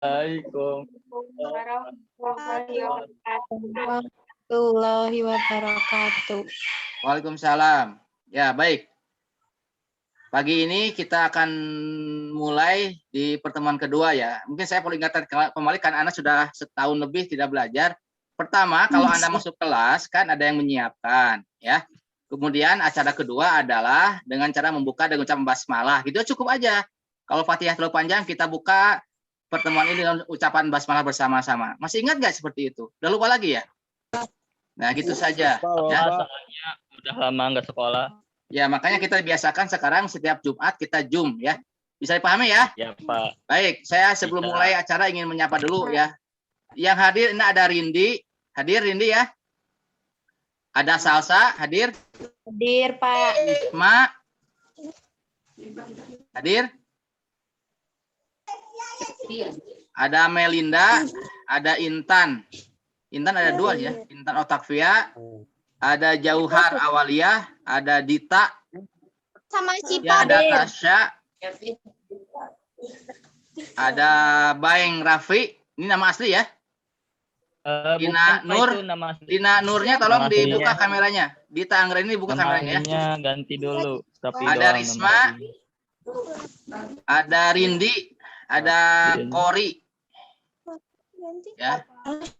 Assalamualaikum warahmatullahi wabarakatuh. Waalaikumsalam. Ya, baik. Pagi ini kita akan mulai di pertemuan kedua ya. Mungkin saya perlu ingatkan kembali kan Anda sudah setahun lebih tidak belajar. Pertama, kalau Anda masuk kelas kan ada yang menyiapkan ya. Kemudian acara kedua adalah dengan cara membuka dengan ucapan basmalah. Gitu cukup aja. Kalau Fatihah terlalu panjang, kita buka pertemuan ini dengan ucapan basmalah bersama-sama. Masih ingat nggak seperti itu? Udah lupa lagi ya? Nah, gitu saja. Ya. soalnya udah lama nggak sekolah. Ya, makanya kita biasakan sekarang setiap Jumat kita Zoom ya. Bisa dipahami ya? Ya Pak. Baik, saya sebelum Bisa. mulai acara ingin menyapa dulu ya. Yang hadir ini ada Rindi. Hadir Rindi ya? Ada Salsa, hadir. Hadir, Pak. Isma. Hadir. Ada Melinda, ada Intan. Intan ada dua ya. Intan Otakvia. Ada Jauhar Awaliyah, ada Dita, Sama si ya, ada Padir. Tasya, ada Baeng Raffi, ini nama asli ya. Dina Bukan, Pak, Nur, itu nama asli. Dina Nurnya tolong Nama aslinya. dibuka kameranya. Dita Anggra ini buka Nama kameranya ya. aslinya ganti dulu. Tapi Ada doang Risma. nama aslinya. Ada Rindi, ada Rindi. Kori. Ya.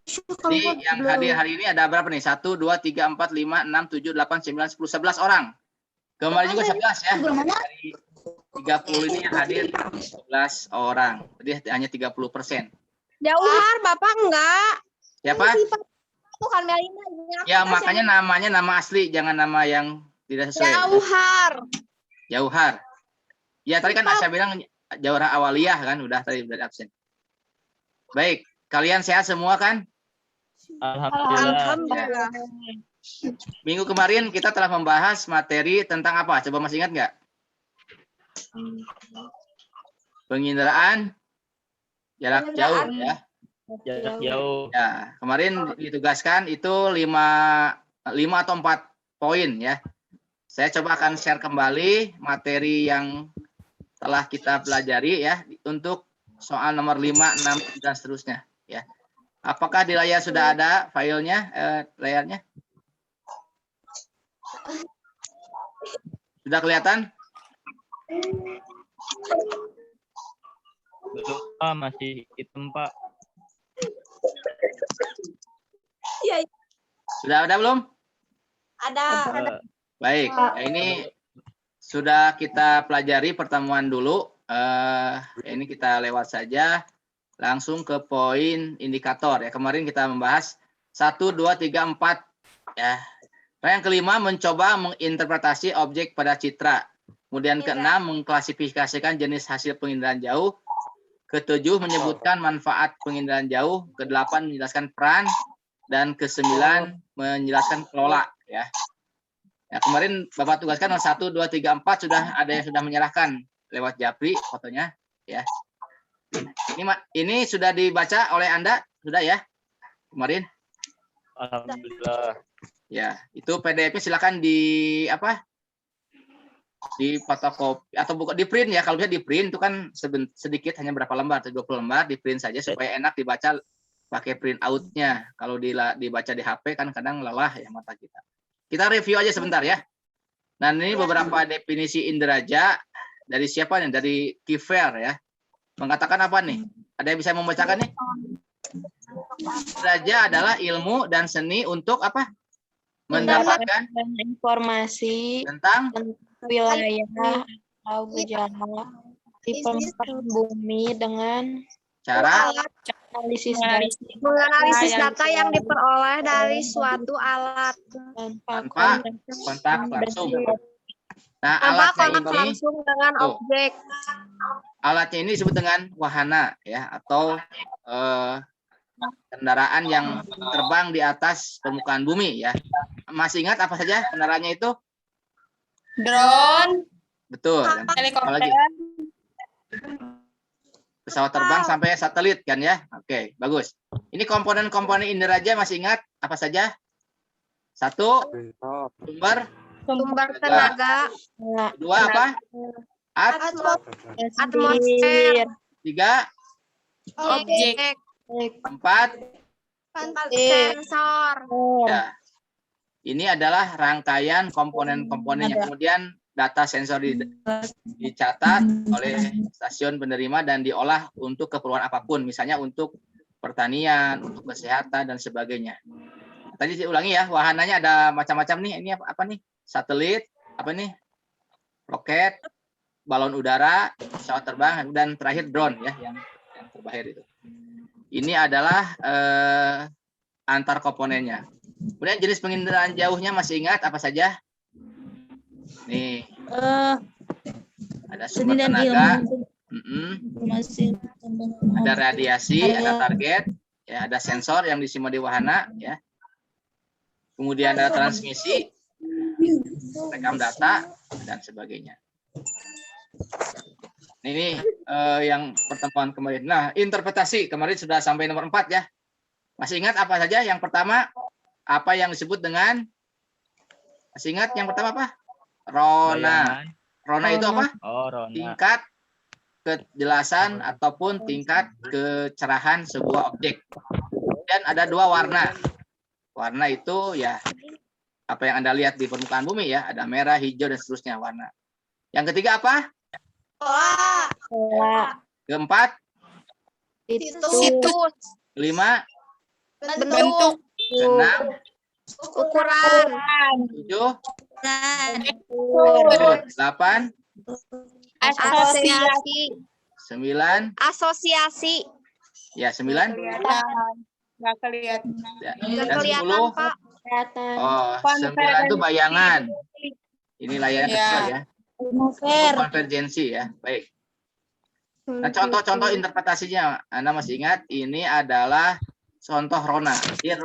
Jadi yang hadir hari ini ada berapa nih? 1, 2, 3, 4, 5, 6, 7, 8, 9, 10, 11 orang. Kemarin juga 11 ya. Dari 30 ini yang hadir 11 orang. Jadi hanya 30%. Jauhar, Bapak enggak. Siapa? Bukan Melina. Ya makanya namanya nama asli, jangan nama yang tidak sesuai. Jauhar. Jauhar. Ya tadi kan saya bilang Jauhar Awaliyah kan, udah tadi udah absen. Baik, kalian sehat semua kan? Alhamdulillah. Minggu kemarin kita telah membahas materi tentang apa? Coba masih ingat nggak? Penginderaan jarak jauh ya. Jarak jauh. Ya, kemarin ditugaskan itu 5 atau 4 poin ya. Saya coba akan share kembali materi yang telah kita pelajari ya untuk soal nomor 5, 6 dan seterusnya ya. Apakah di layar sudah ada filenya, layarnya? Sudah kelihatan? Belum Pak, masih hitam Pak. Iya, Sudah ada belum? ada. Baik, ini sudah kita pelajari pertemuan dulu. Ini kita lewat saja langsung ke poin indikator ya. Kemarin kita membahas 1, 2, 3, 4 ya. Yang kelima mencoba menginterpretasi objek pada citra. Kemudian keenam mengklasifikasikan jenis hasil penginderaan jauh. Ketujuh menyebutkan manfaat penginderaan jauh. Kedelapan menjelaskan peran dan kesembilan menjelaskan kelola ya. Ya, kemarin Bapak tugaskan 1, 2, 3, 4 sudah ada yang sudah menyerahkan lewat Japri fotonya ya. Ini sudah dibaca oleh Anda sudah ya kemarin? Alhamdulillah. Ya, itu PDF-nya silakan di apa? Di fotokopi atau buka di print ya. Kalau bisa di print itu kan sedikit hanya berapa lembar, 20 lembar, di print saja supaya enak dibaca pakai print out-nya. Kalau dibaca di HP kan kadang lelah ya mata kita. Kita review aja sebentar ya. Nah, ini beberapa definisi inderaja dari siapa nih? Dari Kiefer ya. Mengatakan apa nih? Ada yang bisa membacakan nih? Inderaja adalah ilmu dan seni untuk apa? Mendapatkan informasi tentang wilayah atau gejala di permukaan bumi dengan cara analisis menganalisis data yang diperoleh dari suatu alat tanpa kontak langsung. Nah, tanpa alatnya kontak ini langsung dengan objek. alatnya ini disebut dengan wahana ya atau kendaraan yang terbang di atas permukaan bumi ya. Masih ingat apa saja kendaraannya itu? Drone, Betul. Apalagi pesawat terbang sampai satelit kan ya. Oke, bagus. Ini komponen-komponen inderaja masih ingat apa saja? 1, sumber tenaga, Kedua apa? atmosfer, 3, Objek. 4. Sensor. Ya. Ini adalah rangkaian komponen-komponennya. Kemudian data sensor dicatat oleh stasiun penerima dan diolah untuk keperluan apapun, misalnya untuk pertanian, untuk kesehatan dan sebagainya. Tadi saya ulangi ya, wahananya ada macam-macam nih. Ini apa nih? Satelit, apa nih? Roket, balon udara, pesawat terbang, dan terakhir drone ya, yang terbahir itu. Ini adalah antar komponennya. Kemudian jenis penginderaan jauhnya masih ingat apa saja? Nih. Ada sumber tenaga. Ada radiasi, ada target, ya, ada sensor yang disimpan di wahana, ya. Kemudian ada transmisi, rekam data dan sebagainya. Ini yang pertemuan kemarin. Nah, interpretasi kemarin sudah sampai nomor 4 ya. Masih ingat apa saja? Yang pertama, apa yang disebut dengan, masih ingat yang pertama apa? Rona. Rona itu apa? Oh, Rona. Tingkat kejelasan ataupun tingkat kecerahan sebuah objek. Dan ada 2 warna. Warna itu ya apa yang Anda lihat di permukaan bumi ya, ada merah, hijau dan seterusnya warna. Yang ketiga apa? Keempat? Situs. Kelima? Bentuk. Keenam? Ukuran. 7? 8? Asosiasi. 9? Asosiasi. Ya, 9? Nggak kelihatan. Ya. Nggak Dan kelihatan, 10? Pak. Oh, 9 itu bayangan. Ini layar kecil ya. Konvergensi ya. Baik. Nah, contoh-contoh interpretasinya, Anda masih ingat? Ini adalah contoh Rona.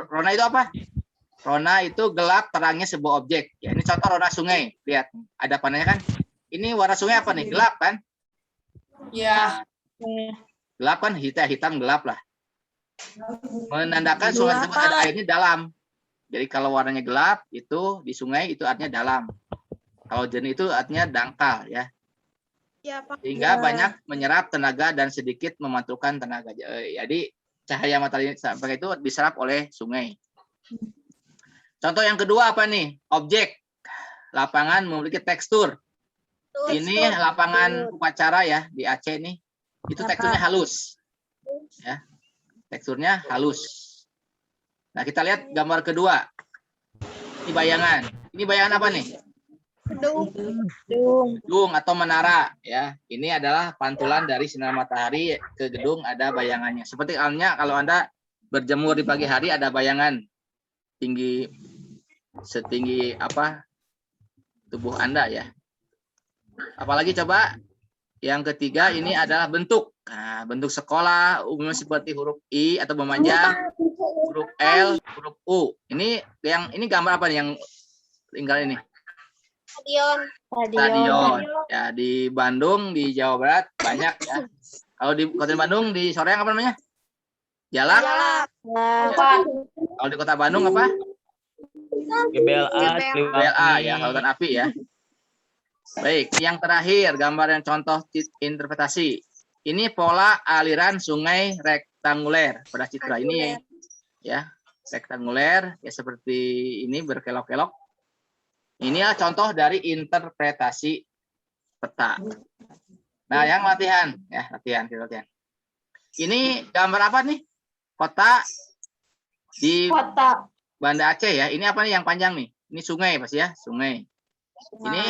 Rona itu apa? Rona itu gelap terangnya sebuah objek. Ya, ini contoh Rona sungai. Lihat, ada panahnya kan? Ini warna sungai apa nih? Gelap kan? Ya. Gelap kan? Hitam gelap lah. Menandakan sungai tersebut ada airnya dalam. Jadi kalau warnanya gelap itu di sungai itu artinya dalam. Kalau jernih itu artinya dangkal ya. Ya, Pak. Sehingga banyak menyerap tenaga dan sedikit memantulkan tenaga. Jadi cahaya matahari sampai itu diserap oleh sungai. Contoh yang kedua apa nih? Objek. Lapangan memiliki tekstur. Ini lapangan upacara ya di Aceh nih. Itu teksturnya halus. Ya. Teksturnya halus. Nah, kita lihat gambar kedua. Ini bayangan. Ini bayangan apa nih? Gedung atau menara ya. Ini adalah pantulan dari sinar matahari ke gedung, ada bayangannya. Seperti halnya kalau Anda berjemur di pagi hari ada bayangan tinggi setinggi apa tubuh Anda ya. Apalagi coba yang ketiga ini adalah bentuk. Nah, bentuk sekolah umumnya seperti huruf I atau memanjang, huruf L, huruf U. Ini gambar apa nih yang tinggal ini? Stadion. Ya, di Bandung, di Jawa Barat banyak ya. Kalau di Kota Bandung di Soreang apa namanya? Jalak. Ya. Kalau di Kota Bandung apa? GBLA ya, lautan api ya. Baik, yang terakhir gambar yang contoh interpretasi. Ini pola aliran sungai rektanguler pada citra ini ya, rektanguler ya seperti ini berkelok-kelok. Ini adalah contoh dari interpretasi peta. Nah, yang latihan ya, latihan. Ini gambar apa nih? Kota di Banda Aceh ya. Ini apa nih yang panjang nih? Ini sungai pasti ya, sungai. Ini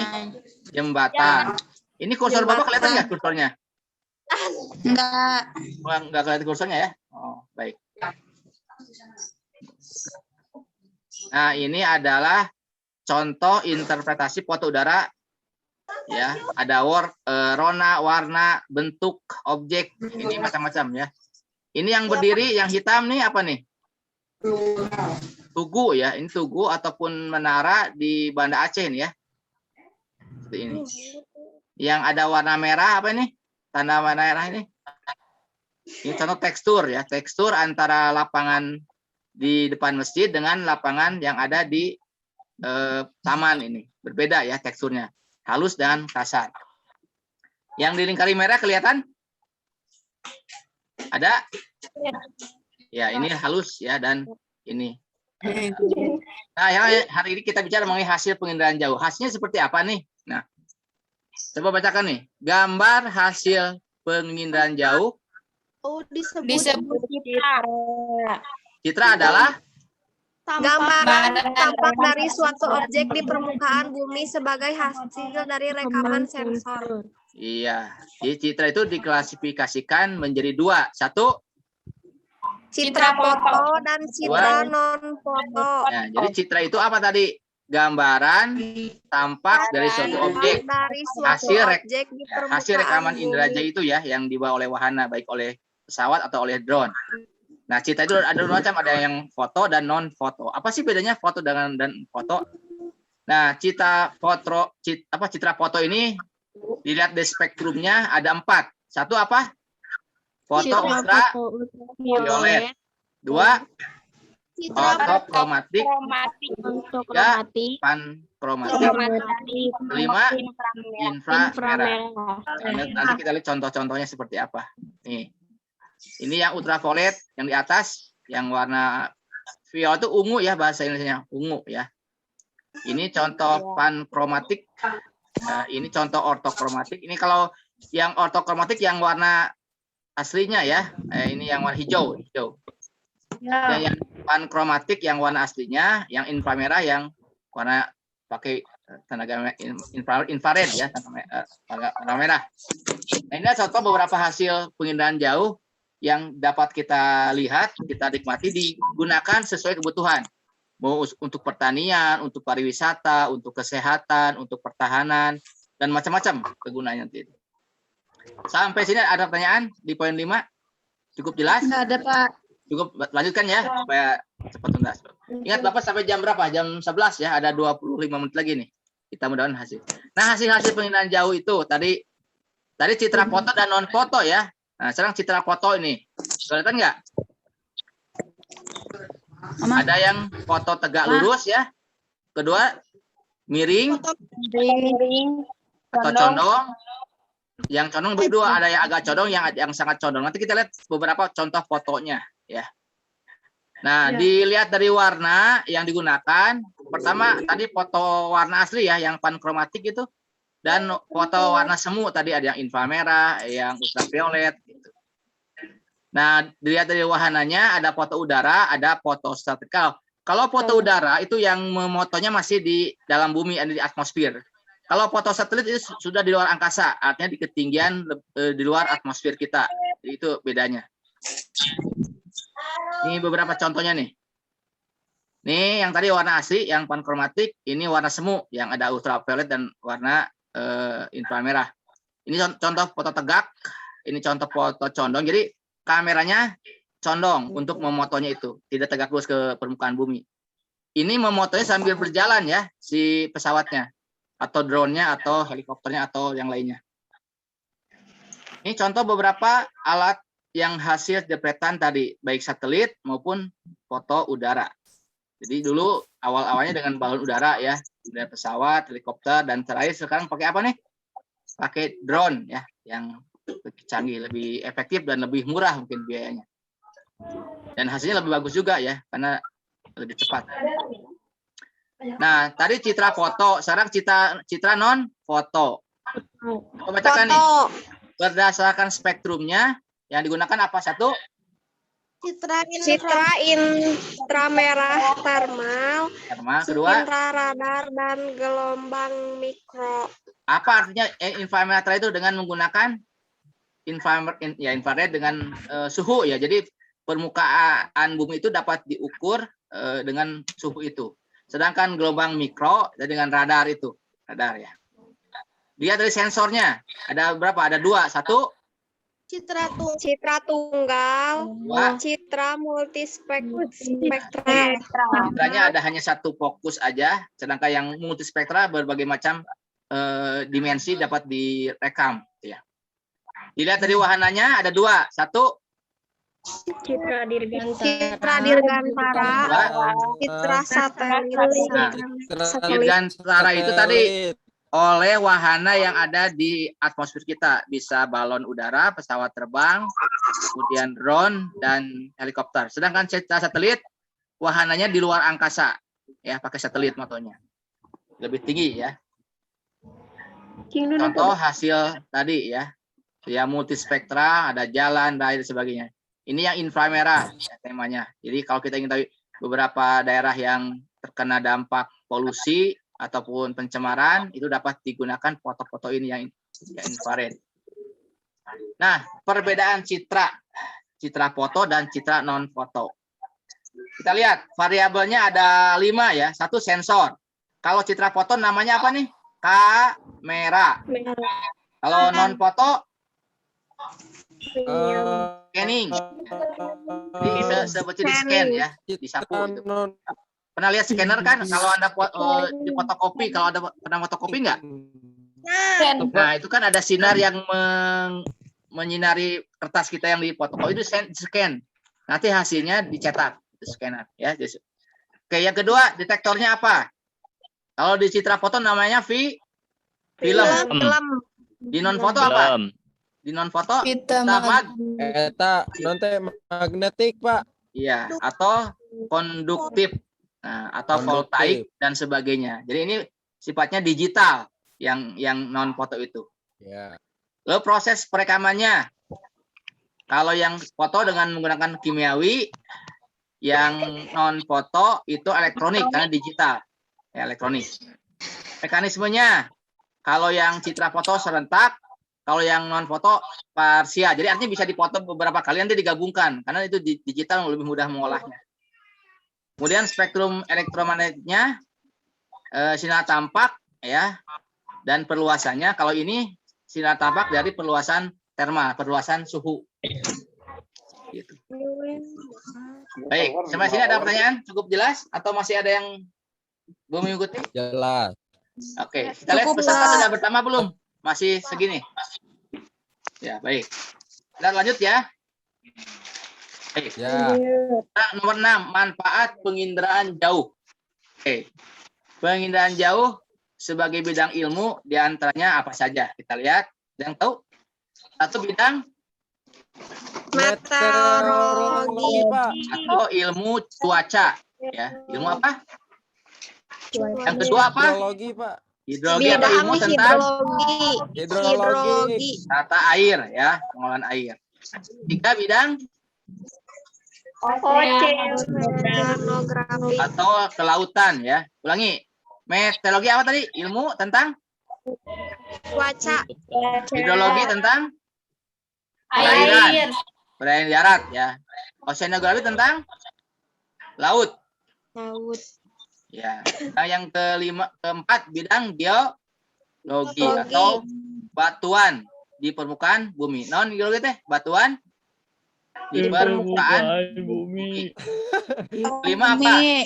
jembatan. Ini kursor Bapak kelihatan nggak kursornya? Enggak kelihatan kursornya ya? Oh, baik. Nah, ini adalah contoh interpretasi foto udara. Ya, ada rona, warna, bentuk, objek. Ini macam-macam ya. Ini yang berdiri, yang hitam nih apa nih? Tugu ya. Ini tugu ataupun menara di Banda Aceh nih ya. Seperti ini. Yang ada warna merah apa ini? Tanda warna merah ini. Ini contoh tekstur ya. Tekstur antara lapangan di depan masjid dengan lapangan yang ada di taman ini. Berbeda ya teksturnya. Halus dan kasar. Yang dilingkari merah kelihatan? Ada? Ya, ini halus ya dan ini. Nah, hari ini kita bicara mengenai hasil penginderaan jauh. Hasilnya seperti apa nih? Nah, coba bacakan nih. Gambar hasil penginderaan jauh. Oh, disebut Citra. Citra adalah Gambaran tampak dari suatu objek di permukaan bumi sebagai hasil dari rekaman sensor. iya. Jadi citra itu diklasifikasikan menjadi dua. Satu, Citra foto dan citra non-foto. nah, jadi citra itu apa tadi? Gambaran tampak dari suatu objek. Dari suatu Hasil objek di permukaan Hasil rekaman bumi. indera jaya itu ya yang dibawa oleh wahana, baik oleh pesawat atau oleh drone. Nah, citra itu ada dua macam, ada yang foto dan non foto. Apa sih bedanya foto dan foto? Nah, citra foto ini dilihat di spektrumnya ada 4. Satu apa? Foto ultraviolet. 2, fotokromatik. 3, pankromatik. 5, inframerah. Nanti kita lihat contoh-contohnya seperti apa. Nih. Ini yang ultraviolet yang di atas, yang warna violet itu ungu ya, bahasa Indonesianya ungu ya. Ini contoh pankromatik. Nah, ini contoh ortokromatik. Ini kalau yang ortokromatik yang warna aslinya ya. Ini yang warna hijau. Dan yang pankromatik yang warna aslinya, yang inframerah yang warna pakai tenaga infrared ya, warna merah. Nah, ini contoh beberapa hasil penginderaan jauh yang dapat kita lihat, kita nikmati, digunakan sesuai kebutuhan. Mau untuk pertanian, untuk pariwisata, untuk kesehatan, untuk pertahanan, dan macam-macam kegunaannya nanti. Sampai sini ada pertanyaan di poin 5? Cukup jelas? Nggak ada, Pak. Cukup, lanjutkan ya, supaya cepat tuntas. Ingat Bapak sampai jam berapa? Jam 11 ya, ada 25 menit lagi nih. Kita mudah-mudahan hasil. Nah, hasil penginderaan jauh itu, tadi citra foto dan non-foto ya. Nah, sekarang citra foto ini. Kelihatan nggak? Ada yang foto tegak lurus ya. Kedua, miring atau condong. Yang condong berdua, ada yang agak condong, yang sangat condong. Nanti kita lihat beberapa contoh fotonya ya. Nah, dilihat dari warna yang digunakan. Pertama, tadi foto warna asli ya, yang pankromatik itu. Dan foto warna semu tadi ada yang inframerah, yang ultraviolet. Gitu. Nah, dilihat dari wahananya ada foto udara, ada foto statikal. Kalau foto udara itu yang memotonya masih di dalam bumi, ada di atmosfer. Kalau foto satelit itu sudah di luar angkasa, artinya di ketinggian di luar atmosfer kita. Jadi itu bedanya. Ini beberapa contohnya nih. Nih yang tadi warna asli, yang pankromatik, ini warna semu, yang ada ultraviolet dan warna inframerah. Ini contoh foto tegak, ini contoh foto condong. Jadi kameranya condong untuk memotonya itu, tidak tegak lurus ke permukaan bumi. Ini memotonya sambil berjalan ya, si pesawatnya, atau drone-nya, atau helikopternya, atau yang lainnya. Ini contoh beberapa alat yang hasil jepretan tadi, baik satelit maupun foto udara. Jadi dulu awal-awalnya dengan balon udara ya, dari pesawat, helikopter, dan terakhir sekarang pakai apa nih? Pakai drone ya, yang lebih canggih, lebih efektif dan lebih murah mungkin biayanya. Dan hasilnya lebih bagus juga ya, karena lebih cepat. Nah, tadi citra foto, sekarang citra non foto. Kita bacakan nih. Berdasarkan spektrumnya yang digunakan apa? Satu, Citra inframerah termal, kedua, infraradar dan gelombang mikro. apa artinya inframerah itu dengan menggunakan infrared dengan suhu ya. Jadi permukaan bumi itu dapat diukur dengan suhu itu. Sedangkan gelombang mikro dengan radar itu, radar ya. Dia dari sensornya ada berapa? Ada 2. Satu, Citra tunggal, citra multispektra. citranya ada hanya satu fokus aja, sedangkan yang multispektra berbagai macam dimensi dapat direkam ya. Dilihat dari wahananya ada 2. Satu, Citra dirgantara, citra satelit. dirgantara itu tadi oleh wahana yang ada di atmosfer kita. Bisa balon udara, pesawat terbang, kemudian drone, dan helikopter. Sedangkan satelit, wahananya di luar angkasa. Ya, pakai satelit motonya. Lebih tinggi ya. Contoh hasil tadi ya. Ya, multispektra, ada jalan, dan sebagainya. Ini yang inframerah ya, temanya. Jadi kalau kita ingin tahu beberapa daerah yang terkena dampak polusi ataupun pencemaran, itu dapat digunakan foto-foto ini yang infrared. Nah, perbedaan citra foto dan citra non foto. Kita lihat variabelnya ada 5 ya. 1 sensor. Kalau citra foto namanya apa nih? Kamera. Kalau non foto scanning. Jadi seperti di scan ya, disapu. Gitu. Pernah lihat scanner kan? Kalau Anda di fotokopi, kalau ada pernah fotokopi nggak? Nah, itu kan ada sinar yang menyinari kertas kita yang di fotokopi, itu scan. Nanti hasilnya dicetak, itu scanner ya. Oke, yang kedua, detektornya apa? Kalau di citra foto namanya film. Di non foto apa? Di non foto Eta non teh magnetik, Pak. Iya, atau konduktif. Nah, atau voltaik dan sebagainya. Jadi ini sifatnya digital yang non foto itu. Ya. Lalu proses perekamannya. Kalau yang foto dengan menggunakan kimiawi, yang non foto itu elektronik karena digital. Ya, elektronik. Mekanismenya, kalau yang citra foto serentak, kalau yang non foto parsial. Jadi artinya bisa dipoto beberapa kali nanti digabungkan karena itu digital lebih mudah mengolahnya. Kemudian spektrum elektromagnetnya, sinar tampak ya, dan perluasannya. Kalau ini sinar tampak dari perluasan termal, perluasan suhu. Gitu. Baik, sampai sini ada pertanyaan? Cukup jelas atau masih ada yang belum mengikuti? Jelas. Oke, kita lihat peserta sudah bertambah belum? Masih segini. Ya, baik. Kita lanjut ya. Baik. Ya. Nomor 6, manfaat penginderaan jauh. Oke. Penginderaan jauh sebagai bidang ilmu diantaranya apa saja? Kita lihat. Yang tahu? Satu bidang Meteorologi, Pak. atau ilmu cuaca. Ya, ilmu apa? Yang kedua apa? Hidrologi, Pak. Hidrologi atau ilmu tentang Hidrologi. tata air ya, pengolahan air. Tiga bidang oceanografi, atau kelautan ya. Ulangi. Meteorologi apa tadi? Ilmu tentang cuaca, hidrologi tentang perairan, perairan darat ya. Oceanografi tentang laut. Ya. Nah, yang keempat bidang geologi atau batuan di permukaan bumi. Non geologi teh batuan di permukaan bumi. Kelima apa?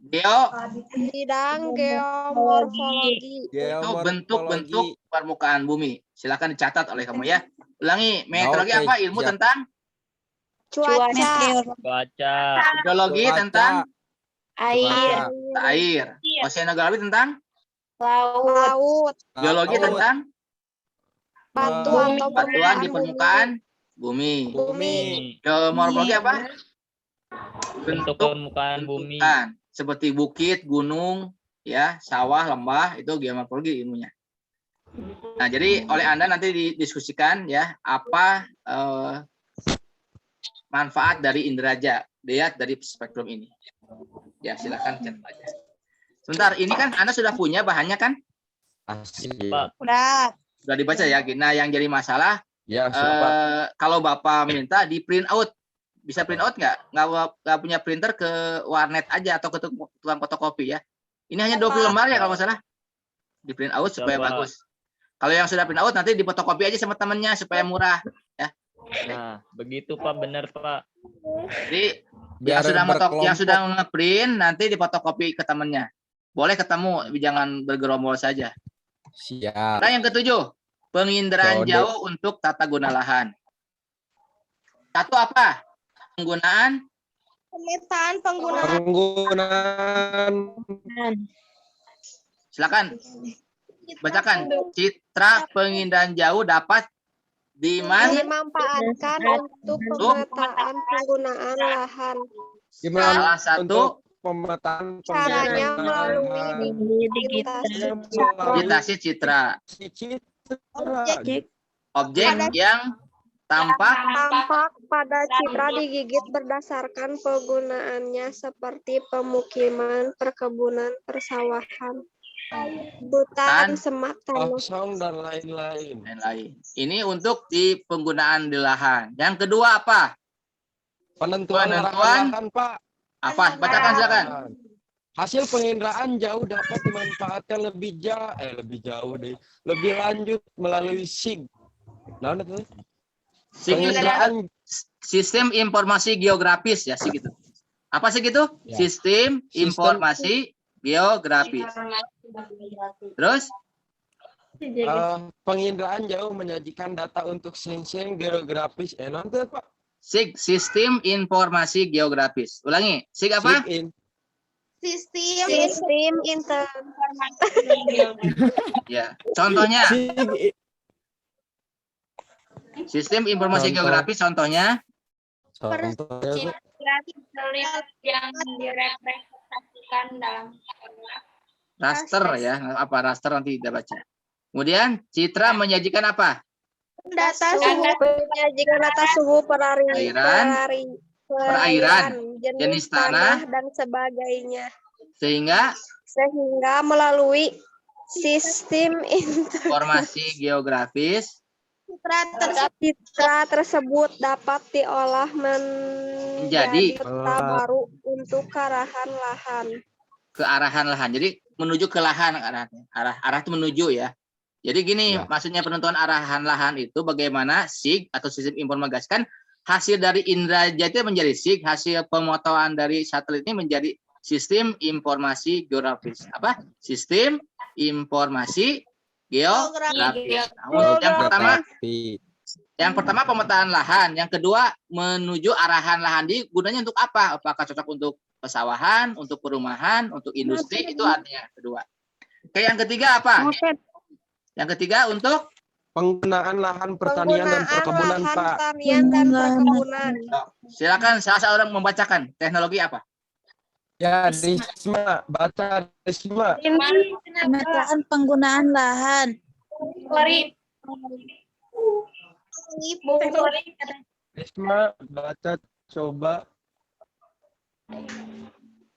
bidang geomorfologi, Itu bentuk-bentuk permukaan bumi. Silakan dicatat oleh kamu ya. Ulangi, meteorologi Oke, apa? Ilmu siap. tentang cuaca, Baca. hidrologi Cuaca. tentang Air, air, oceanografi tentang laut, geologi Laut. tentang batu Bumi. atau batuan di permukaan permukaan bumi. Bumi. Geomorfologi apa? Bentuk permukaan bumi. bentukan seperti bukit, gunung, ya, sawah, lembah, itu geomorfologi ilmunya. Nah, jadi oleh Anda nanti didiskusikan ya apa manfaat dari inderaja lihat dari spektrum ini. Ya, silakan catat aja. Sebentar, ini kan Anda sudah punya bahannya kan? Asli. Pak. Sudah dibaca ya. Nah, yang jadi masalah Ya, Pak. kalau Bapak minta di print out, bisa print out nggak? Nggak punya printer, ke warnet aja atau ke tukang fotokopi ya. Ini hanya 20 lembar ya kalau nggak salah. Di print out supaya Coba. bagus. Kalau yang sudah print out nanti di fotokopi aja sama temennya supaya murah. Nah, begitu Pak, benar Pak. Jadi Biar yang sudah nge-print nanti di fotokopi ke temennya. Boleh ketemu, jangan bergerombol saja. Siap. Nah, yang ketujuh, penginderaan Kode. jauh untuk tata guna lahan. Satu apa? Penggunaan pemetaan penggunaan Penggunaan silakan. bacakan. Citra pengindahan jauh dapat dimanfaatkan untuk pemetaan penggunaan lahan. Gimana salah satu untuk pemetaan Caranya melalui digitasi citra. objek Objek yang tampak pada citra digigit berdasarkan penggunaannya seperti pemukiman, perkebunan, persawahan, hutan, semak, tanah. kosong dan lain-lain. dan lain. Ini untuk di penggunaan di lahan. Yang kedua apa? Penentuan Penentuan. lahan, Pak. Apa? Bacakan silakan. Hasil penginderaan jauh dapat dimanfaatkan lebih jauh deh. Lebih lanjut melalui SIG. Nah, itu. Penginderaan Sistem informasi geografis ya sih gitu. Apa sih gitu? Ya. Sistem informasi geografis. Terus penginderaan jauh menyajikan data untuk sensing geografis. Nanti Pak. SIG, sistem informasi geografis. Ulangi. SIG apa? Sistem Ya. Contohnya SIG. sistem informasi Contoh. geografis contohnya Contohnya, yang direpresentasikan dalam raster ya. Apa raster nanti kita baca. Kemudian citra menyajikan apa? data suhu, menyajikan data suhu perairan, jenis tanah dan sebagainya, Sehingga sehingga melalui sistem informasi geografis citra tersebut dapat diolah menjadi Menjadi. peta baru untuk kearahan lahan. ke arahan lahan. Jadi menuju ke lahan arahnya. Arah itu menuju ya. Jadi gini, Ya. maksudnya penentuan arahan lahan itu bagaimana SIG atau sistem informasi kan hasil dari indera jati menjadi SIG, hasil pemotoan dari satelit ini menjadi sistem informasi geografis. Apa? Sistem informasi geografis. Nah, untuk yang pertama pemetaan lahan, yang kedua menuju arahan lahan. Gunanya untuk apa? Apakah cocok untuk pesawahan, untuk perumahan, untuk industri, itu artinya kedua. Oke, yang ketiga apa? Yang ketiga untuk penggunaan lahan pertanian dan perkebunan, lahan Pak. pertanian dan perkebunan. silakan salah seorang membacakan teknologi apa? Ya, Risma, baca Risma. pemetaan penggunaan lahan. Risma, baca coba.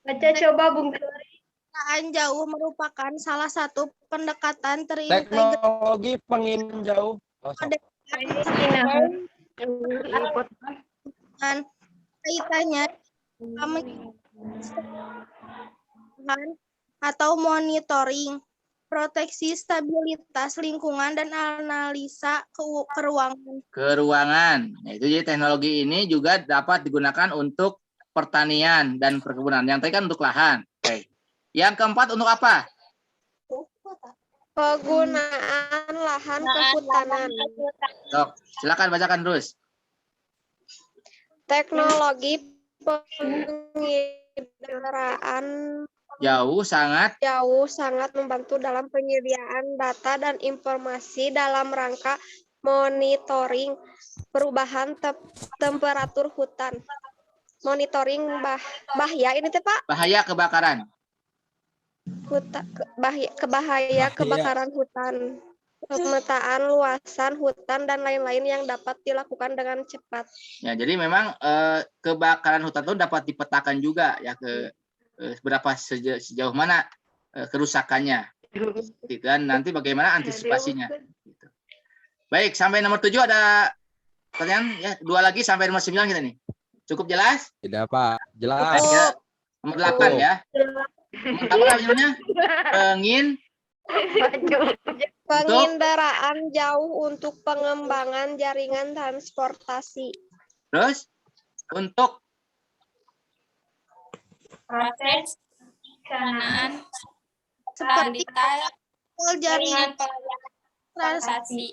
Baca coba Bung. Penggunaan jauh merupakan salah satu pendekatan terintegrasi Teknologi penginderaan jauh. dengan kaitannya atau monitoring, proteksi stabilitas lingkungan dan analisa keuangan. Keruangan. Nah, itu jadi teknologi ini juga dapat digunakan untuk pertanian dan perkebunan. Yang tadi kan untuk lahan. Oke. Yang keempat untuk apa? Penggunaan lahan kehutanan. Sok, silakan bacakan terus. Teknologi penginderaan Jauh sangat jauh sangat membantu dalam penyediaan data dan informasi dalam rangka monitoring perubahan temperatur hutan. Monitoring bahaya ini teh Pak, bahaya kebakaran. bahaya kebakaran hutan, pemetaan luasan hutan dan lain-lain yang dapat dilakukan dengan cepat. Ya, jadi memang kebakaran hutan itu dapat dipetakan juga ya ke berapa sejauh mana kerusakannya. Dan nanti bagaimana antisipasinya. Gitu. Baik, sampai nomor 7 ada pertanyaan ya, 2 lagi sampai nomor 9 kita nih. Cukup jelas? Tidak, Pak. Jelas. Ya, nomor 8 ya. Apa namanya? Penginderaan jauh untuk pengembangan jaringan transportasi. Terus untuk Proses pendanaan Seperti jaringan transaksi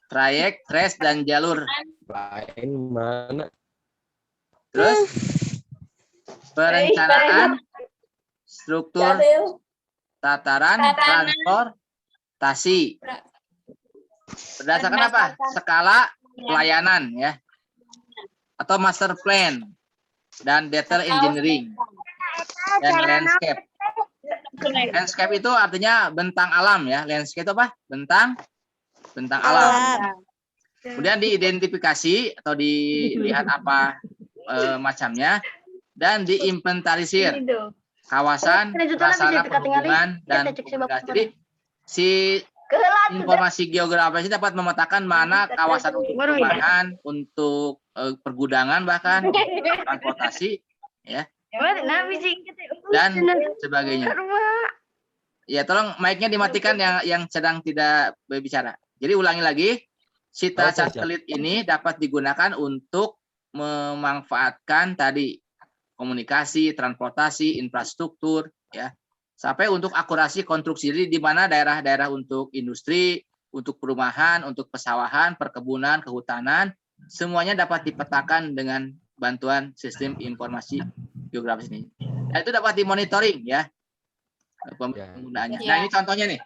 trayek, trace dan jalur. Lain mana? Terus perencanaan, struktur, tataran, transportasi. Berdasarkan apa? Skala pelayanan ya. Atau master plan dan detail engineering dan landscape. Landscape itu artinya bentang alam ya. Landscape itu apa? Bentang alam. Kemudian diidentifikasi atau dilihat apa macamnya dan diinventarisir kawasan, prasarana perhubungan dan komunikasi. Jadi si informasi geografis dapat memetakan mana kawasan untuk perumahan, untuk pergudangan bahkan transportasi ya dan sebagainya. Ya tolong mic-nya dimatikan yang sedang tidak berbicara. Jadi ulangi lagi, Sita satelit ini dapat digunakan untuk memanfaatkan tadi komunikasi, transportasi, infrastruktur ya. Sampai untuk akurasi konstruksi di mana daerah-daerah untuk industri, untuk perumahan, untuk pesawahan, perkebunan, kehutanan, semuanya dapat dipetakan dengan bantuan sistem informasi geografis ini. Nah, itu dapat dimonitoring ya penggunaannya. Nah, ini contohnya nih.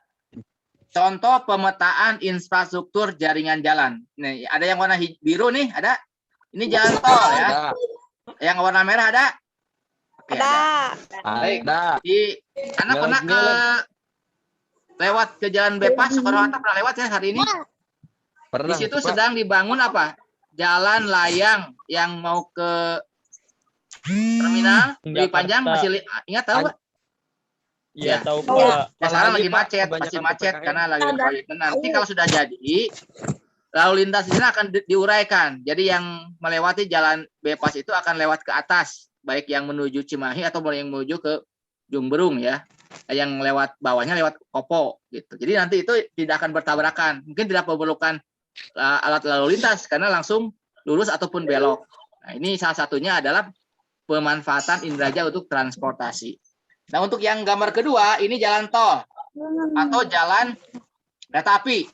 Contoh pemetaan infrastruktur jaringan jalan. Nih, ada yang warna biru nih, ada. Ini jalan tol ya. Yang warna merah ada? Oke, ada. Baik. Di anak pernah lewat ke jalan bebas, Soekarno-Hatta pernah lewat ya hari ini? Pernah. Di situ sedang dibangun apa? Jalan layang yang mau ke terminal lebih panjang, masih ingat tahu? Iya, tahu Ya, Pak. sekarang lagi macet, masih macet karena lagi proyek. Nanti kalau sudah jadi, lalu lintas di sana akan diuraikan. Jadi yang melewati jalan bebas itu akan lewat ke atas, baik yang menuju Cimahi atau yang menuju ke Jumberung ya. Yang lewat bawahnya lewat Kopo gitu. Jadi nanti itu tidak akan bertabrakan. Mungkin tidak memerlukan alat lalu lintas karena langsung lurus ataupun belok. Nah, ini salah satunya adalah pemanfaatan Indraja untuk transportasi. Nah, untuk yang gambar kedua, ini jalan tol atau jalan kereta api.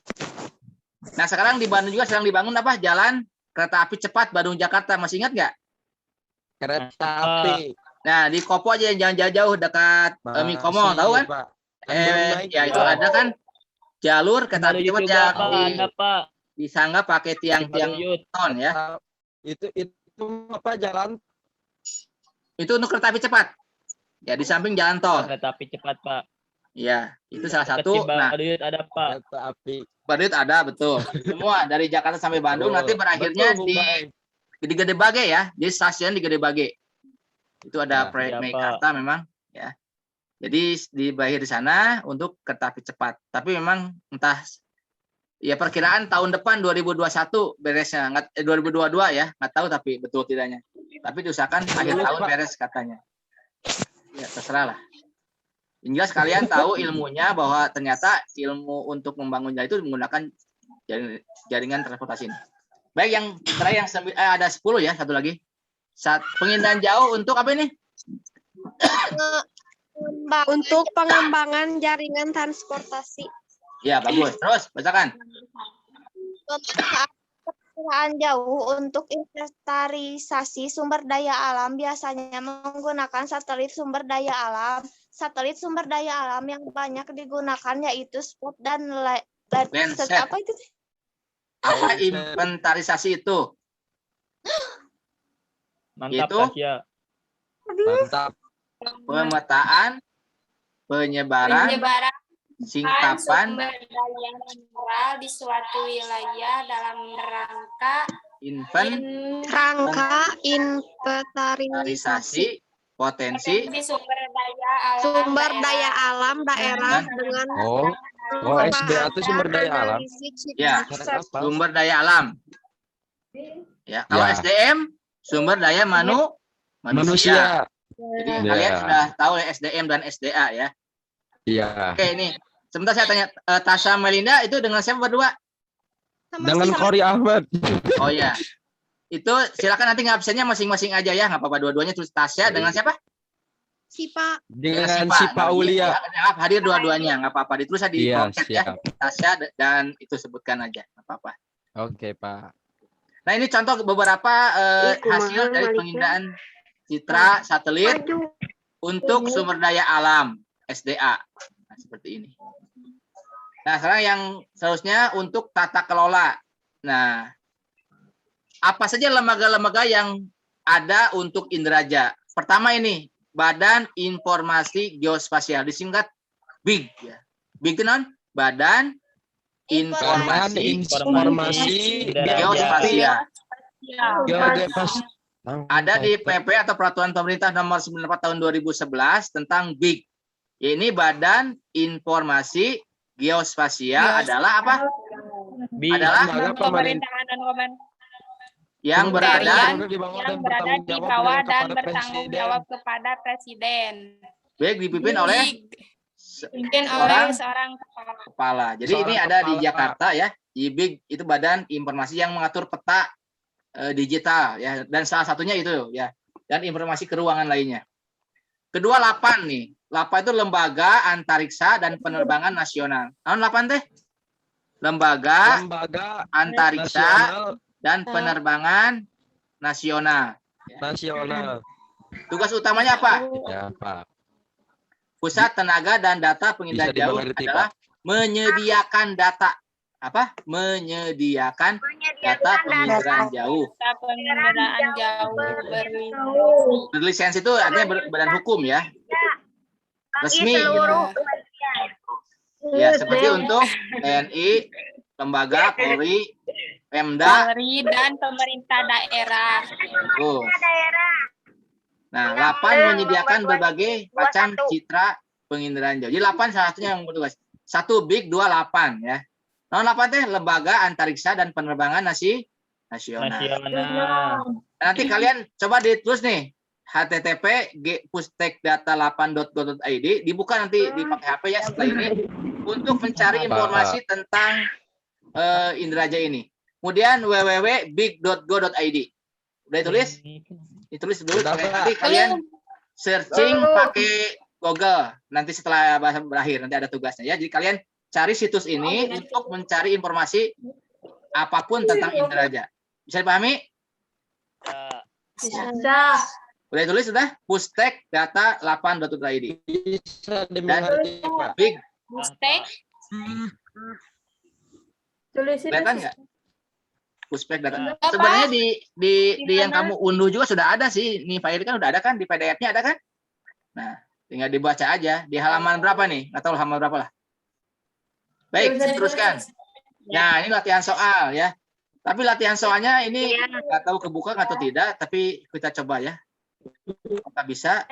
Nah, sekarang di Bandung juga sedang dibangun apa? Jalan kereta api cepat Bandung-Jakarta. Masih ingat nggak? Kereta api. Nah, di Kopo aja yang jangan jauh-jauh dekat Mikomo, tahu kan? Ya itu ada kan jalur kereta api cepat yang disanggah pakai tiang-tiang ton ya. Itu apa jalan? Itu untuk kereta api cepat. Ya di samping jalan tol. Kereta api cepat, Pak. Iya, itu salah satu. Nah, Baduyut ada, Pak. Kereta api. Baduyut ada, betul. Semua dari Jakarta sampai Bandung nanti berakhirnya di Gede Bage ya, di stasiun di Gede Bage. Itu ada proyek Meikarta memang ya. Jadi di berakhir di sana untuk kereta api cepat. Tapi memang entah ya perkiraan tahun depan 2021 beresnya, 2022 ya, nggak tahu tapi betul tidaknya. Tapi diusahakan akhir tahun beres katanya. Ya terserah lah. Yang jelas kalian tahu ilmunya bahwa ternyata ilmu untuk membangun jalan itu menggunakan jaringan transportasi ini. Baik, yang terakhir yang ada 10 ya, satu lagi. Pengindahan jauh untuk apa ini? Untuk pengembangan jaringan transportasi. Ya, bagus. Terus, bacakan. Pemetaan jauh untuk inventarisasi sumber daya alam biasanya menggunakan satelit sumber daya alam. Satelit sumber daya alam yang banyak digunakan yaitu spot dan Landsat. apa itu? Apa inventarisasi itu? Mantap, Itu? Tasya. Mantap. Pemetaan, penyebaran, singkapan, sumber daya mineral di suatu wilayah dalam rangka inventarisasi potensi sumber daya alam daerah dengan SDA itu sumber daya alam. Ya, sumber daya alam. Ya, kalau Ya. SDM sumber daya manusia. Jadi kalian sudah tahu ya SDM dan SDA ya. Iya. Oke, ini sebentar saya tanya Tasya Melinda itu dengan siapa berdua? Dengan Kori Ahmad. Oh ya. Itu silakan nanti ngabsennya masing-masing aja ya, nggak apa-apa dua-duanya. Terus Tasya dengan siapa? Sipa. Dengan Sipa Aulia. Hadir dua-duanya, nggak apa-apa. Ditulis di Iya, podcast ya. Tasya dan itu sebutkan aja, nggak apa-apa. Oke, Pak. Nah, ini contoh beberapa hasil dari pengindahan citra satelit untuk sumber daya alam SDA. Nah, seperti ini. Nah, sekarang yang seterusnya untuk tata kelola. Nah, apa saja lembaga-lembaga yang ada untuk Indraja? Pertama ini, Badan Informasi Geospasial, disingkat BIG. Ya. BIG itu non? Badan Informasi Geospasial. Ada di PP atau Peraturan Pemerintah Nomor 94 Tahun 2011 tentang BIG. Ini Badan Informasi Geospasial adalah apa? Adalah pemerintahan dan yang berada yang berada di bawah dan bertanggung jawab kepada Presiden. baik dipimpin oleh Dipimpin oleh seorang kepala. Jadi ini ada di Jakarta ya. IBIG itu Badan Informasi yang mengatur peta digital ya, dan salah satunya itu ya. Dan informasi keuangan lainnya. Kedua, LAPAN nih. LAPAN itu Lembaga Antariksa dan Penerbangan Nasional. Non LAPAN teh? Lembaga Antariksa dan Penerbangan Nasional. Tugas utamanya apa? Ya, Pak. Pusat Tenaga dan Data Penginderaan Bisa Jauh dimengerti, adalah menyediakan data. Apa? Menyediakan data penginderaan jauh. penginderaan jauh Berlisensi itu artinya badan hukum ya. Resmi. Ya, seperti untuk TNI, lembaga Polri, Pemda, Polri dan pemerintah daerah. Oh. Nah, LAPAN menyediakan berbagai macam citra penginderaan jauh. Jadi LAPAN salah satunya yang bertugas. 1 BIG, 2 LAPAN ya. Non LAPAN teh Lembaga Antariksa dan Penerbangan Nasional. Nanti kalian coba ditulis nih http pustekdata8.go.id, dibuka nanti dipakai HP ya setelah ini untuk mencari informasi tentang Indraja ini. Kemudian www.big.go.id. Udah ditulis? Ditulis dulu. Nanti kalian searching pakai Google. Nanti setelah bahasa berakhir nanti ada tugasnya ya. Jadi kalian cari situs ini untuk mencari informasi apapun tentang Indraja. Bisa dipahami? Bisa. Udah ditulis sudah? Pustekdata8.go.id. Bisa dimengerti, Pak. Big. Pustek Kelihatan nggak? Puspek data. Sebenarnya di yang kamu unduh juga sudah ada sih. Nih file kan udah ada kan di PDF-nya ada kan? Nah, tinggal dibaca aja. Di halaman berapa nih? Nggak tahu halaman berapa lah. Baik, teruskan. Nah, ini latihan soal ya. Tapi latihan soalnya ini nggak tahu kebuka atau tidak, tapi kita coba ya. Apakah bisa?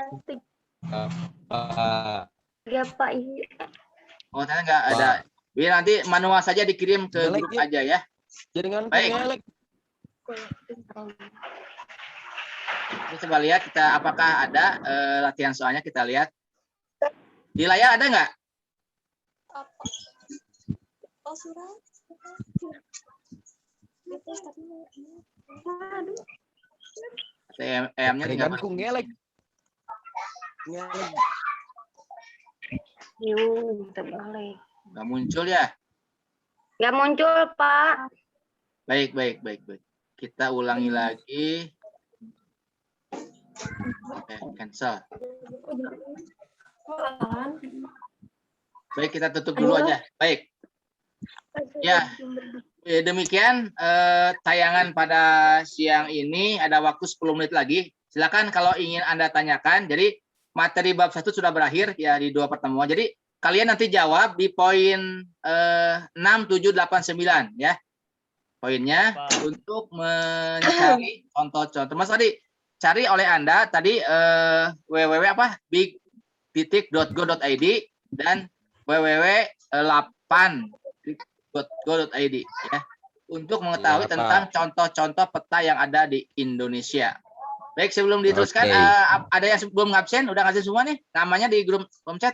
Oh, ternyata nggak ada. Biar nanti manual saja dikirim ke grup aja ya. Jaringan Baik. pengelek. Ini coba lihat kita apakah ada latihan soalnya, kita lihat. Di layar ada nggak? TM-nya tinggal Jaringanku ngelek. Ngelek. nggak muncul ya? Nggak muncul, Pak. Baik. Kita ulangi lagi. Cancel. Baik, kita tutup dulu aja. Baik. Ya, demikian tayangan pada siang ini. Ada waktu 10 menit lagi. Silakan kalau ingin Anda tanyakan. Jadi materi bab 1 sudah berakhir ya di 2 pertemuan. Jadi kalian nanti jawab di poin 6, 7, 8, 9 ya. Poinnya untuk mencari contoh-contoh. Mas tadi cari oleh Anda tadi www.big.go.id dan www.lapan.go.id ya. Untuk mengetahui tentang contoh-contoh peta yang ada di Indonesia. Baik, sebelum diteruskan ada yang belum ngabsen, udah ngasih semua nih namanya di grup chat.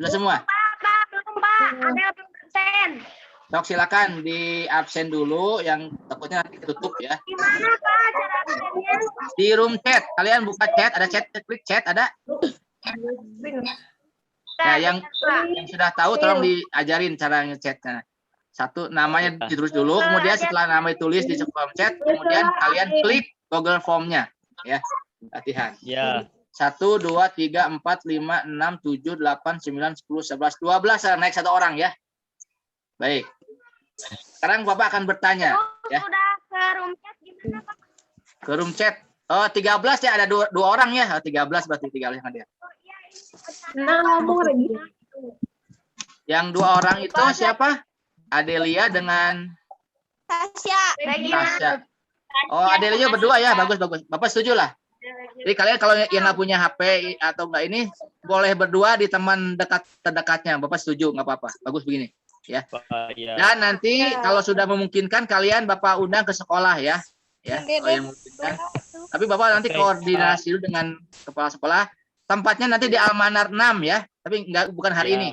Sudah semua? Belum, Pak. Ada absen. Sok silakan di absen dulu, yang takutnya nanti ketutup ya. Gimana, Pak, cara absennya? Di room chat, kalian buka chat, ada chat, klik chat, ada. Nah, yang sudah tahu tolong diajarin cara ngechatnya. Satu, namanya ditulis dulu, kemudian setelah nama ditulis di kolom chat, kemudian kalian klik Google Form-nya ya. Latihan. Ya. 1, 2, 3, 4, 5, 6, 7, 8, 9, 10, 11, 12. Naik 1 orang ya. Baik. Sekarang Bapak akan bertanya. Ya. Sudah ke room chat gimana Pak? Ke room chat. Oh, 13 ya. Ada 2 orang ya. Oh, 13 berarti 13 yang ada. Yang 2 orang itu siapa? Adelia dengan Tasya, Tasya. Oh, Adelia berdua ya. Bagus, bagus. Bapak setuju lah. Jadi kalian kalau yang nggak punya HP atau nggak ini, boleh berdua di teman dekat terdekatnya. Bapak setuju, nggak apa-apa. Bagus begini. Ya. Pak, ya. Dan nanti kalau sudah memungkinkan kalian Bapak undang ke sekolah ya. Ya, kalau yang memungkinkan. Tapi Bapak nanti Oke, koordinasi dulu dengan kepala sekolah. Tempatnya nanti di Almanar 6 ya. Tapi bukan hari Ya. ini.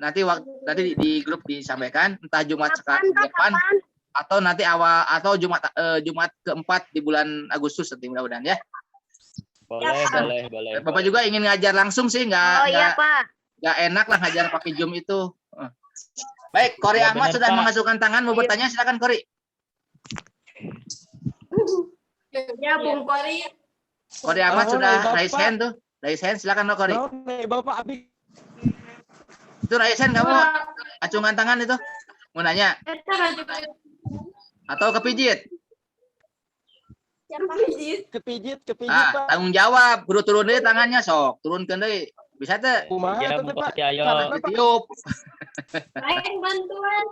Nanti di grup disampaikan entah Jumat depan atau nanti awal atau Jumat keempat di bulan Agustus nanti mudah-mudahan ya. Boleh. Bapak juga ingin ngajar langsung sih nggak enak lah ngajar pakai Zoom itu. Baik, Kori Ya, Ahmad benar, sudah Pak. mengajukan tangan mau bertanya, silakan Kori. Ya, Bung Kori. Kori Ahmad Oh, sudah Bapak. raise hand tuh. Raise hand silakan lo Kori. Nih, Bapak Abi. Itu raise hand kamu acungan tangan itu. Mau nanya atau kepijit? Kepijit, Ah, Pak. tanggung jawab, guru turun deh tangannya sok, turunkan deh. Bisa tuh Kumaha Ya, tuh, Pak? Bupati, ayo. ditiup. Baik, bantuan.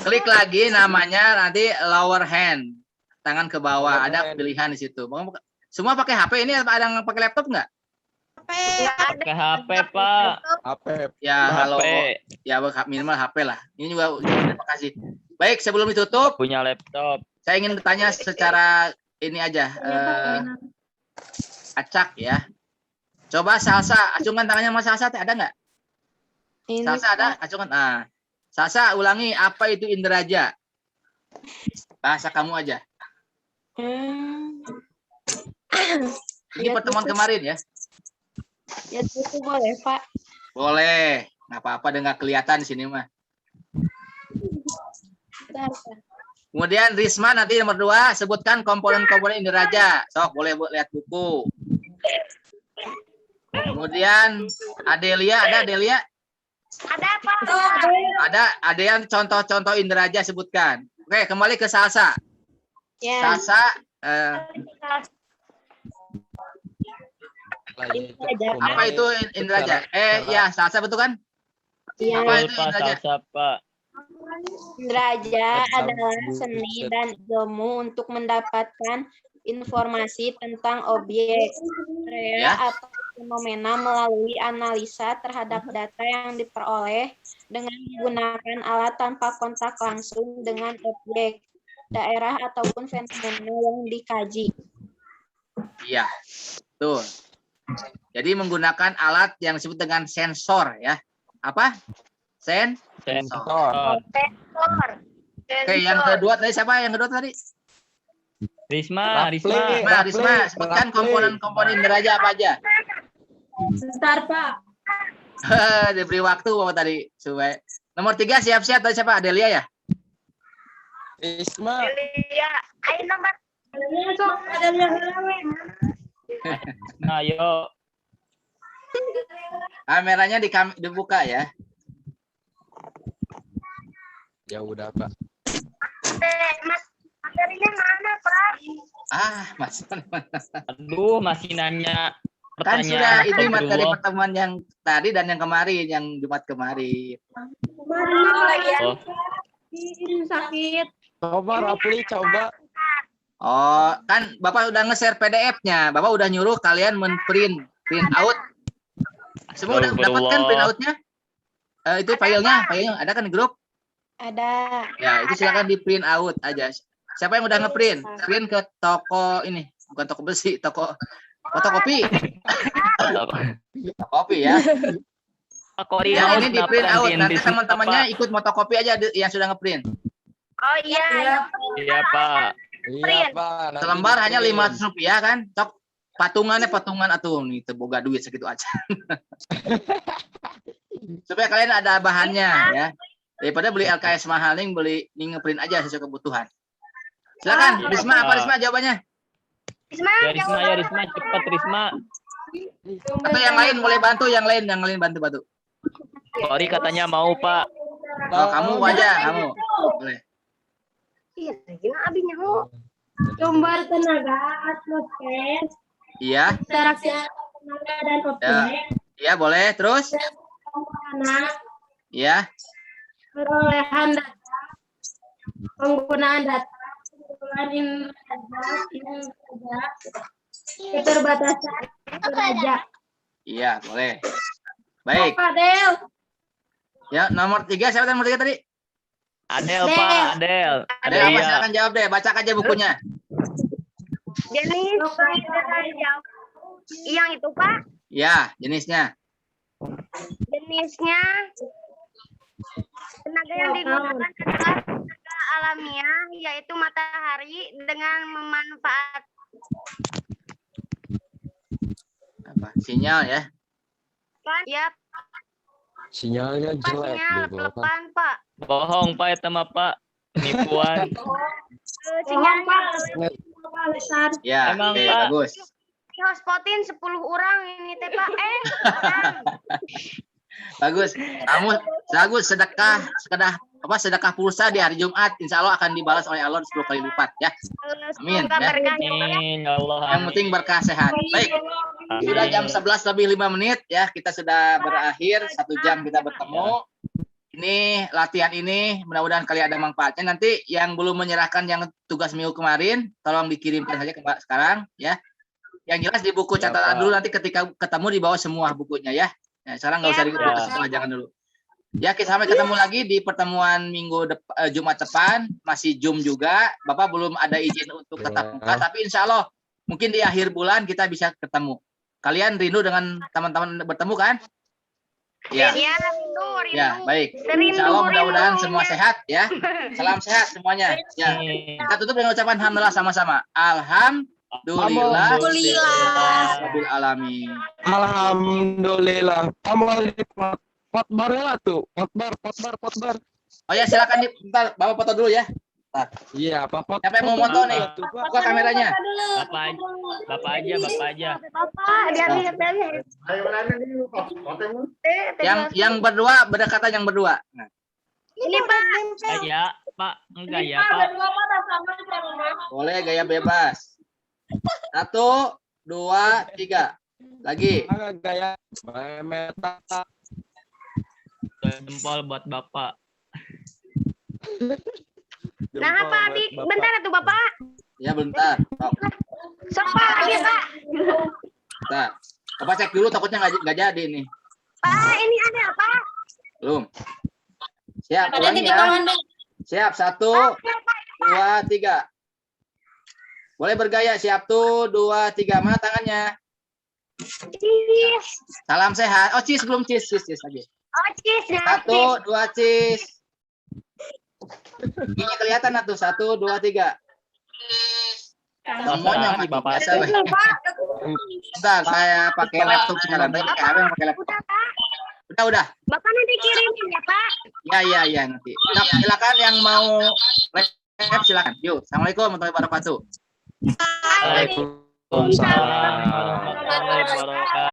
Klik lagi namanya nanti lower hand. Tangan ke bawah, Lower ada hand. pilihan di situ. Semua pakai HP ini ada yang pakai laptop nggak? Pakai HP, Pak. HP. Ya, halo. HP. Ya, minimal HP lah. Ini juga terima kasih. Baik, sebelum ditutup, Punya laptop. saya ingin bertanya secara ini aja. Acak ya. Coba Salsa, acungkan tangannya sama Salsa, ada nggak? Salsa ada? Acungkan. Ah, Salsa, ulangi apa itu inderaja? Bahasa kamu aja. Ini pertemuan kemarin ya. Ya itu boleh Pak. Boleh. Nggak apa-apa, nggak kelihatan di sini mah. Kemudian Risma nanti nomor 2, sebutkan komponen-komponen inderaja. Sok, boleh lihat buku. Kemudian Adelia, ada Adelia? Ada Pak. Ada yang contoh-contoh inderaja sebutkan. Oke, kembali ke Salsa. Ya. Salsa, apa itu inderaja? Ya, Salsa betul kan? Iya. Apa Betul, itu Pak. inderaja? Salsa, Pak. Inderaja adalah seni dan ilmu untuk mendapatkan informasi tentang objek, area, Ya. atau fenomena melalui analisa terhadap data yang diperoleh dengan menggunakan alat tanpa kontak langsung dengan objek, daerah, ataupun fenomena yang dikaji. Iya, betul. Jadi menggunakan alat yang disebut dengan sensor ya. Apa? Sensor. Oke, yang kedua tadi siapa? Yang kedua tadi? Risma. Risma, sebutkan komponen-komponen inderaja apa aja? Sebentar, Pak. Diberi waktu Bapak tadi. Supaya. Nomor 3 siap-siap tadi siapa? Adelia ya? Isma. Ayo nomor Nah, ayo. Kameranya dibuka ya. Ya udah, Pak. Mas, materinya mana Pak? Mas. Aduh, masih nanya Kan sudah pertanyaan. itu materi Astagfirullah. pertemuan yang tadi dan yang kemarin, yang Jumat kemarin. Oh, Sakit. Coba Rapli, coba. Oh, kan Bapak udah nge-share PDF-nya. Bapak udah nyuruh kalian print out. Semua udah dapatkan print out-nya? Itu filenya ada kan di grup? Ada. Ya, itu silakan di print out aja. Siapa yang udah nge-print? Print ke toko ini, bukan toko besi, toko fotokopi. Fotokopi ya. Yang ini di print out. Nanti teman-temannya ikut fotokopi aja yang sudah nge-print. Oh iya. Iya, Pak. Iya, Pak. Nanti Selembar hanya diprint. Rp500 kan? Cok, patungan atuh nih boga duit segitu aja. Supaya kalian ada bahannya ya. Daripada beli LKS mahal nih nge-print aja sesuai kebutuhan. Silakan, Risma, apa Risma jawabannya? Ya Risma, cepat Risma. Atau yang lain boleh bantu, yang lain bantu. Sorry katanya mau Pak. Oh, kamu aja, kamu. Boleh. Sumber tenaga atmosfer, Iya, interaksi tenaga dan objek, iya boleh. Terus? tanah, Iya, perolehan data, penggunaan data, penggunaan indera, keterbatasan kerja. iya boleh. Baik. Pak Del, Ya, nomor 3 siapa nomor 3 tadi? Adel Pak, Adel. Ada apa? Iya. Silakan jawab deh. Baca aja bukunya. Jenis yang itu Pak, Ya, jenisnya. jenisnya tenaga yang digunakan adalah tenaga alamiah, yaitu matahari dengan memanfaatkan Apa? Sinyal ya. ya Sinyalnya jelek sinyal gitu. lepan Pak. Bohong Pak itu mah Pak. Penipuan. Sinyalnya Pak Lesar, Ya, Emang, oke, Pak. bagus. hotspotin 10 orang ini teh Pak. Bagus. Kamu bagus sedekah pulsa di hari Jumat, insya Allah akan dibalas oleh Allah 10 kali lipat ya. Amin, Semoga ya. berkah. Amin ya Allah. Yang penting berkah sehat. Baik. Sudah jam 11 lebih 5 menit ya, kita sudah berakhir 1 jam kita bertemu. Ini latihan ini mudah-mudahan kalian ada manfaatnya. Nanti yang belum menyerahkan yang tugas minggu kemarin, tolong dikirimkan saja ke sekarang ya. Yang jelas di buku Ya, catatan Pak. dulu, nanti ketika ketemu di bawah semua bukunya ya. Nah, sekarang nggak usah di jangan dulu. Ya, kita sampai ketemu lagi di pertemuan Jumat depan, masih Zoom juga. Bapak belum ada izin untuk tetap muka, tapi insya Allah mungkin di akhir bulan kita bisa ketemu. Kalian rindu dengan teman-teman bertemu kan? Ya, Ya, rindu. ya, baik. Serindu, Insya Allah mudah-mudahan rindunya. semua sehat ya. Salam sehat semuanya. Ya, Amin. kita tutup dengan ucapan alhamdulillah sama-sama. Alhamdulillah. Rabbil alamin. Alhamdulillah. Amal potbar lah tuh. Potbar. Oh ya, silakan bentar, Bapak foto dulu ya. Iya, Pak. Siapa yang mau foto nih? Buka kameranya. Bapak aja. Bapak, lihat. Yang berdua berdekatan yang berdua. Nah, Ini Pak. Ya, Pak. Enggak ya, Pak. boleh gaya bebas. 1, 2, 3. Lagi. Gaya meta. Jempol buat Bapak. Nah, Pak, bentar tuh Bapak. Ya bentar. Oh, Sok Pak, lagi Pak. bentar. Bapak cek dulu, takutnya nggak jadi nih. Pak, ini ada Pak. Belum. Siap, Ada ulangi titik ya. komando. Siap, 1, 2, 3. Boleh bergaya. Siap tuh, 2, 3. Mana tangannya? Cheese. Salam sehat. Oh, cheese belum cheese lagi. Oh, cheese ya. 1, 2, cheese. Giginya kelihatan tuh. 1, 2, 3. Semuanya Di mati Bapak. biasa. Weh. Bentar, saya pakai laptop sekarang. Tadi pakai HP, pakai laptop. Udah, Pak. Udah. Bapak nanti kirimin ya, Pak. Ya nanti. Nah, silakan yang mau live silakan. Yuk, assalamualaikum warahmatullahi wabarakatuh. Waalaikumsalam warahmatullahi wabarakatuh.